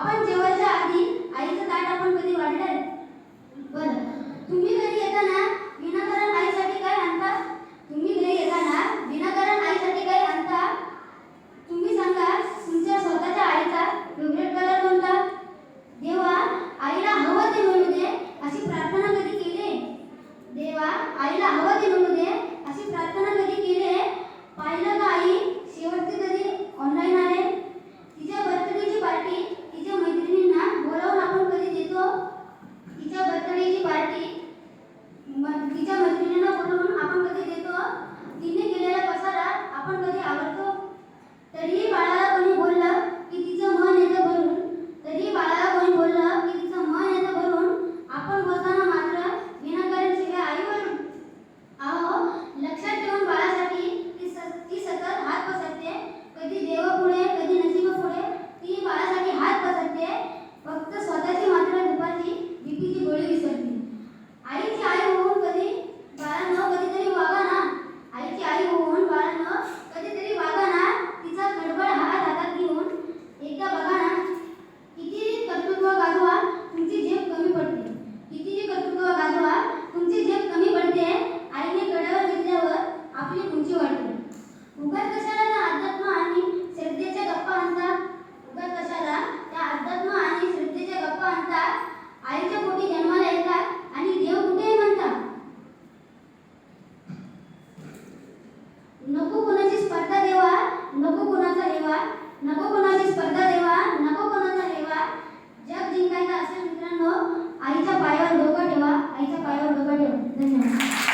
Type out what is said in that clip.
आपण जेवायच्या आधी आईचं ताट आपण कधी वाढलंय? बरं, तुम्ही घरी येताना विनाकारण आईसाठी काय आणता? तुम्ही घरी येताना विनाकारण आईसाठी काय आणता? तुम्ही सांगा, तुमच्या स्वतःच्या आईचा फेवरेट कलर कोणता? देवा, आईला हवं ते मिळू दे अशी प्रार्थना कधी केली? देवा, आईला हवं ते मिळू दे अशी प्रार्थना कधी केली? पाहिलं का आई शेवटची कधी ऑनलाईन आले? तिच्या बर्थडेची पार्टी तिच्या मैत्रिणींना बोलावून आपण कधी देतो? तिच्या बर्थडेची पार्टी तिच्या मैत्रिणींना बोलवून आपण कधी देतो? तिने केलेला पसारा आपण कधी आवडतो? तरीही बाळाला कोणी बोललं की तिचं मन येतं भरून, तरीही बाळाला कोणी बोललं की तिचं मन येतं भरून, आपण बोलताना मात्र विनाकारण शिव्या आईवरून. अहो, लक्षात ठेवून बाळासाठी ती सतत हात पसरते, कधी देवापुढे कधी नशिबापुढे ती बाळासाठी हात पसरते, फक्त स्वतःची मात्र दुपारची बीपीची गोळी विसरते. आईची आई होऊन कधी बाळानं कधीतरी वागा ना. आईची आई होऊन बाळानं कधीतरी वागा ना. तिचा गडबड हात हातात घेऊन एकदा बघा ना. किती कर्तृत्व गाजवा तुमची झेप कमी पडते. किती कर्तृत्व गाजवा तुमची झेप कमी पडते. आईने कड्यावर घेतल्यावर आपली उंची वाढते. उगाच कशाला त्या अध्यात्म आणि श्रद्धेच्या गप्पा आणता? उगाच कशाला त्या अध्यात्म आणि श्रद्धेच्या गप्पा आणता? आईच्या पोटी जन्माला येतात आणि देव कुठे म्हणता? नको कोणाची स्पर्धा देवा, नको कोणाचा हेवा, नको कोणाची स्पर्धा देवा, नको कोणाचा हेवा. जग जिंकायचं असेल मित्रांनो, आईच्या पायावर डोकं ठेवा, आईच्या पायावर डोकं ठेवा. धन्यवाद.